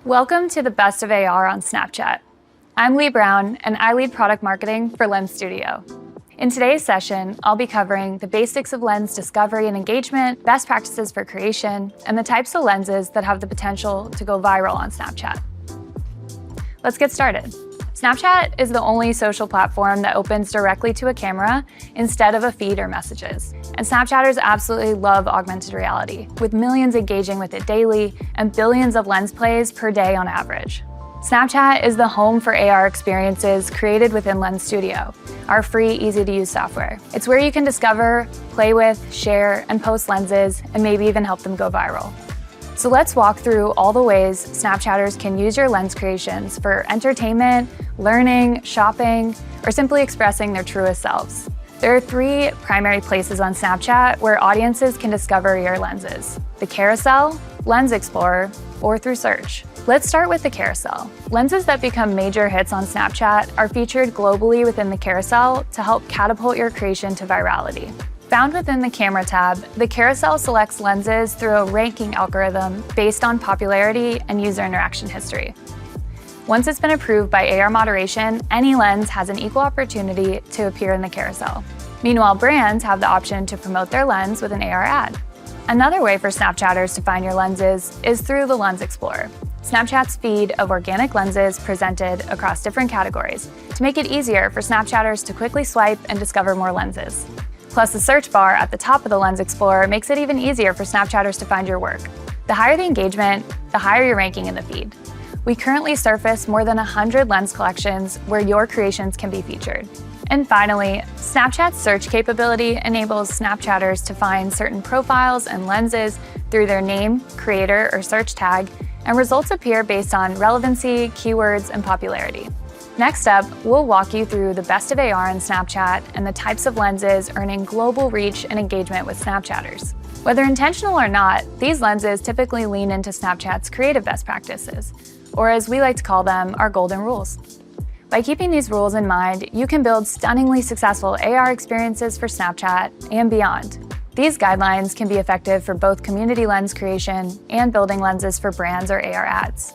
Welcome to the Best of AR on Snapchat. I'm Lee Brown, and I lead product marketing for Lens Studio. In today's session, I'll be covering the basics of lens discovery and engagement, best practices for creation, and the types of lenses that have the potential to go viral on Snapchat. Let's get started. Snapchat is the only social platform that opens directly to a camera instead of a feed or messages. And Snapchatters absolutely love augmented reality, with millions engaging with it daily and billions of lens plays per day on average. Snapchat is the home for AR experiences created within Lens Studio, our free, easy-to-use software. It's where you can discover, play with, share, and post lenses, and maybe even help them go viral. So let's walk through all the ways Snapchatters can use your lens creations for entertainment, learning, shopping, or simply expressing their truest selves. There are three primary places on Snapchat where audiences can discover your lenses: the carousel, Lens Explorer, or through search. Let's start with the carousel. Lenses that become major hits on Snapchat are featured globally within the carousel to help catapult your creation to virality. Found within the Camera tab, the carousel selects lenses through a ranking algorithm based on popularity and user interaction history. Once it's been approved by AR moderation, any lens has an equal opportunity to appear in the carousel. Meanwhile, brands have the option to promote their lens with an AR ad. Another way for Snapchatters to find your lenses is through the Lens Explorer, Snapchat's feed of organic lenses presented across different categories to make it easier for Snapchatters to quickly swipe and discover more lenses. Plus, the search bar at the top of the Lens Explorer makes it even easier for Snapchatters to find your work. The higher the engagement, the higher your ranking in the feed. We currently surface more than 100 lens collections where your creations can be featured. And finally, Snapchat's search capability enables Snapchatters to find certain profiles and lenses through their name, creator, or search tag, and results appear based on relevancy, keywords, and popularity. Next up, we'll walk you through the best of AR in Snapchat and the types of lenses earning global reach and engagement with Snapchatters. Whether intentional or not, these lenses typically lean into Snapchat's creative best practices, or as we like to call them, our golden rules. By keeping these rules in mind, you can build stunningly successful AR experiences for Snapchat and beyond. These guidelines can be effective for both community lens creation and building lenses for brands or AR ads.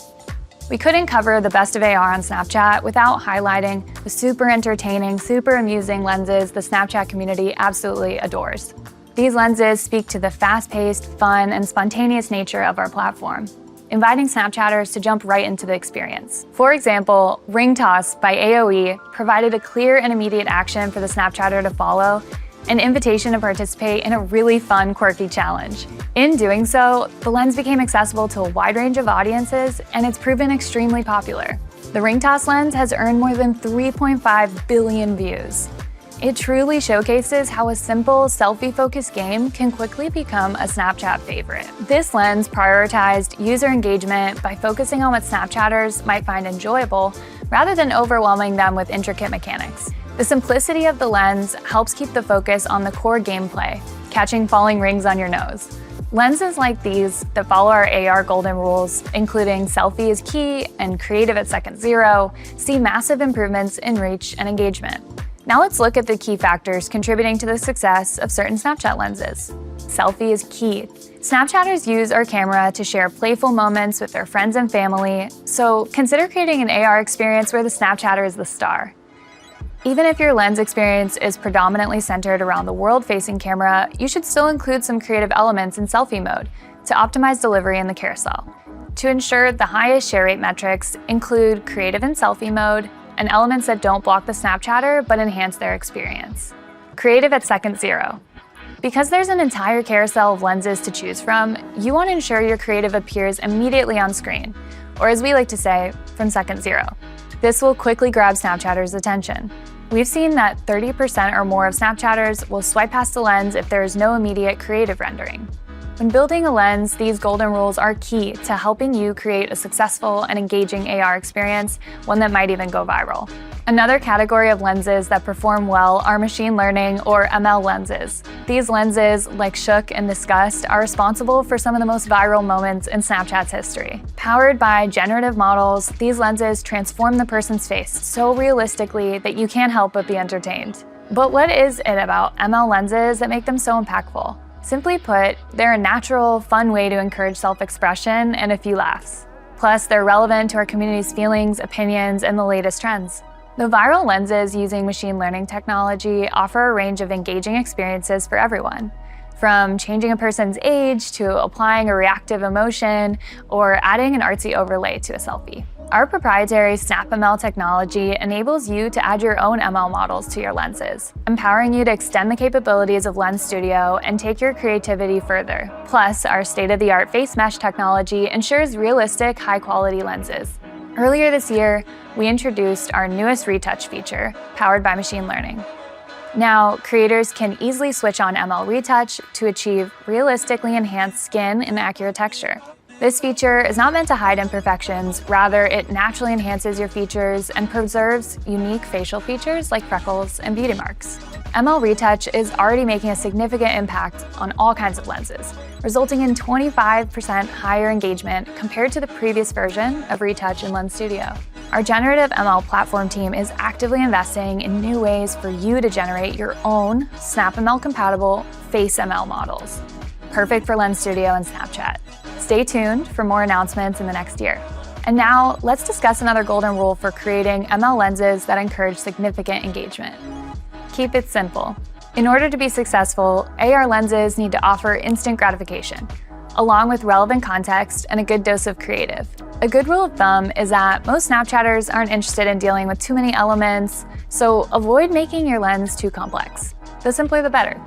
We couldn't cover the best of AR on Snapchat without highlighting the super entertaining, super amusing lenses the Snapchat community absolutely adores. These lenses speak to the fast-paced, fun, and spontaneous nature of our platform, inviting Snapchatters to jump right into the experience. For example, Ring Toss by AOE provided a clear and immediate action for the Snapchatter to follow, an invitation to participate in a really fun, quirky challenge. In doing so, the lens became accessible to a wide range of audiences, and it's proven extremely popular. The Ring Toss lens has earned more than 3.5 billion views. It truly showcases how a simple, selfie-focused game can quickly become a Snapchat favorite. This lens prioritized user engagement by focusing on what Snapchatters might find enjoyable, rather than overwhelming them with intricate mechanics. The simplicity of the lens helps keep the focus on the core gameplay, catching falling rings on your nose. Lenses like these that follow our AR golden rules, including selfie is key and creative at second zero, see massive improvements in reach and engagement. Now let's look at the key factors contributing to the success of certain Snapchat lenses. Selfie is key. Snapchatters use our camera to share playful moments with their friends and family, so consider creating an AR experience where the Snapchatter is the star. Even if your lens experience is predominantly centered around the world-facing camera, you should still include some creative elements in selfie mode to optimize delivery in the carousel. To ensure the highest share rate metrics, include creative in selfie mode and elements that don't block the Snapchatter but enhance their experience. Creative at second zero. Because there's an entire carousel of lenses to choose from, you want to ensure your creative appears immediately on screen, or as we like to say, from second zero. This will quickly grab Snapchatters' attention. We've seen that 30% or more of Snapchatters will swipe past the lens if there is no immediate creative rendering. When building a lens, these golden rules are key to helping you create a successful and engaging AR experience, one that might even go viral. Another category of lenses that perform well are machine learning or ML lenses. These lenses, like Shook and Disgust, are responsible for some of the most viral moments in Snapchat's history. Powered by generative models, these lenses transform the person's face so realistically that you can't help but be entertained. But what is it about ML lenses that make them so impactful? Simply put, they're a natural, fun way to encourage self-expression and a few laughs. Plus, they're relevant to our community's feelings, opinions, and the latest trends. The viral lenses using machine learning technology offer a range of engaging experiences for everyone, from changing a person's age to applying a reactive emotion or adding an artsy overlay to a selfie. Our proprietary SnapML technology enables you to add your own ML models to your lenses, empowering you to extend the capabilities of Lens Studio and take your creativity further. Plus, our state-of-the-art face mesh technology ensures realistic, high-quality lenses. Earlier this year, we introduced our newest retouch feature, powered by machine learning. Now, creators can easily switch on ML Retouch to achieve realistically enhanced skin and accurate texture. This feature is not meant to hide imperfections, rather it naturally enhances your features and preserves unique facial features like freckles and beauty marks. ML Retouch is already making a significant impact on all kinds of lenses, resulting in 25% higher engagement compared to the previous version of Retouch in Lens Studio. Our generative ML platform team is actively investing in new ways for you to generate your own SnapML-compatible Face ML models, perfect for Lens Studio and Snapchat. Stay tuned for more announcements in the next year. And now, let's discuss another golden rule for creating ML lenses that encourage significant engagement. Keep it simple. In order to be successful, AR lenses need to offer instant gratification, along with relevant context and a good dose of creative. A good rule of thumb is that most Snapchatters aren't interested in dealing with too many elements, so avoid making your lens too complex. The simpler the better.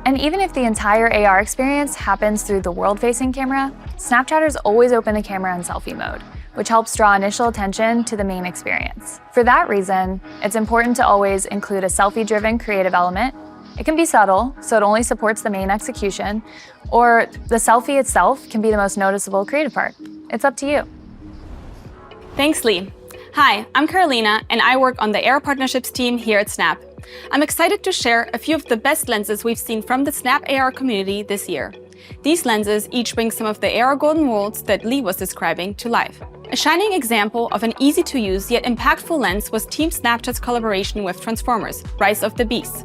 And even if the entire AR experience happens through the world-facing camera, Snapchatters always open the camera in selfie mode, which helps draw initial attention to the main experience. For that reason, it's important to always include a selfie-driven creative element. It can be subtle, so it only supports the main execution, or the selfie itself can be the most noticeable creative part. It's up to you. Thanks, Lee. Hi, I'm Carolina, and I work on the AR Partnerships team here at Snap. I'm excited to share a few of the best lenses we've seen from the Snap AR community this year. These lenses each bring some of the AR golden rules that Lee was describing to life. A shining example of an easy-to-use yet impactful lens was Team Snapchat's collaboration with Transformers: Rise of the Beasts.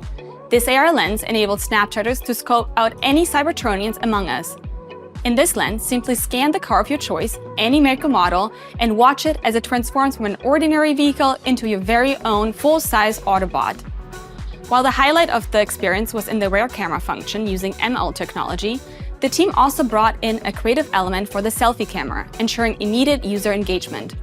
This AR lens enabled Snapchatters to scope out any Cybertronians among us. In this lens, simply scan the car of your choice, any make or model, and watch it as it transforms from an ordinary vehicle into your very own full-size Autobot. While the highlight of the experience was in the rear camera function using ML technology, the team also brought in a creative element for the selfie camera, ensuring immediate user engagement.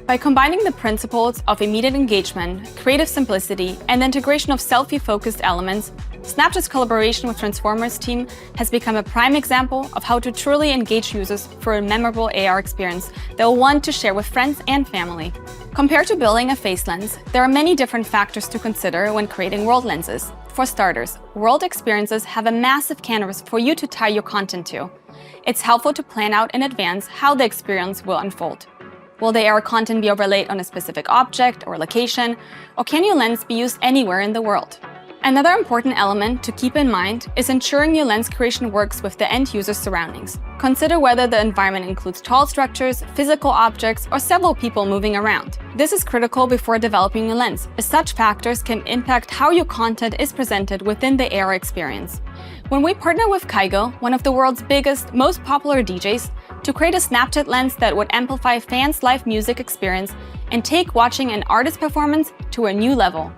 By combining the principles of immediate engagement, creative simplicity, and the integration of selfie-focused elements, Snapchat's collaboration with Transformers team has become a prime example of how to truly engage users for a memorable AR experience they'll want to share with friends and family. Compared to building a face lens, there are many different factors to consider when creating world lenses. For starters, world experiences have a massive canvas for you to tie your content to. It's helpful to plan out in advance how the experience will unfold. Will the AR content be overlaid on a specific object or location, or can your lens be used anywhere in the world? Another important element to keep in mind is ensuring your lens creation works with the end user's surroundings. Consider whether the environment includes tall structures, physical objects, or several people moving around. This is critical before developing a lens, as such factors can impact how your content is presented within the AR experience. When we partner with Kygo, one of the world's biggest, most popular DJs, to create a Snapchat lens that would amplify fans' live music experience and take watching an artist performance to a new level.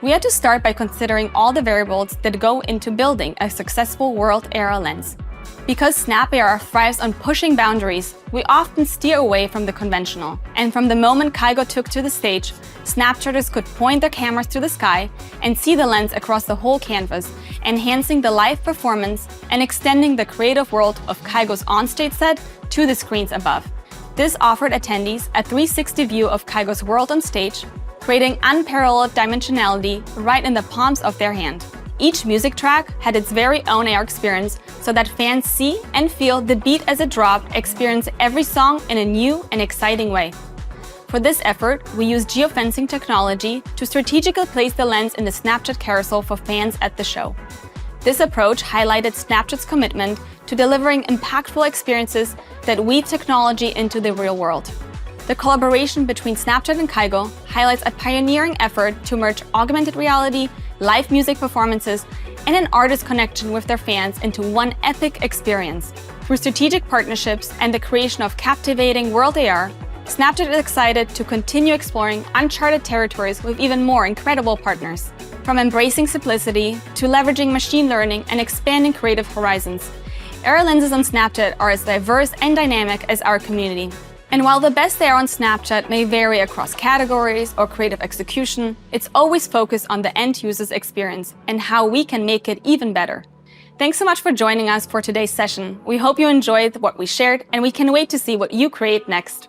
We had to start by considering all the variables that go into building a successful world AR lens. Because Snap AR thrives on pushing boundaries, we often steer away from the conventional. And from the moment Kygo took to the stage, Snapchatters could point their cameras to the sky and see the lens across the whole canvas, enhancing the live performance and extending the creative world of Kygo's onstage set to the screens above. This offered attendees a 360 view of Kygo's world on stage, creating unparalleled dimensionality right in the palms of their hand. Each music track had its very own AR experience so that fans see and feel the beat as it dropped, experience every song in a new and exciting way. For this effort, we used geofencing technology to strategically place the lens in the Snapchat carousel for fans at the show. This approach highlighted Snapchat's commitment to delivering impactful experiences that weave technology into the real world. The collaboration between Snapchat and Kygo highlights a pioneering effort to merge augmented reality, live music performances, and an artist connection with their fans into one epic experience. Through strategic partnerships and the creation of captivating World AR, Snapchat is excited to continue exploring uncharted territories with even more incredible partners. From embracing simplicity to leveraging machine learning and expanding creative horizons, AR lenses on Snapchat are as diverse and dynamic as our community. And while the best AR on Snapchat may vary across categories or creative execution, it's always focused on the end user's experience and how we can make it even better. Thanks so much for joining us for today's session. We hope you enjoyed what we shared, and we can wait to see what you create next.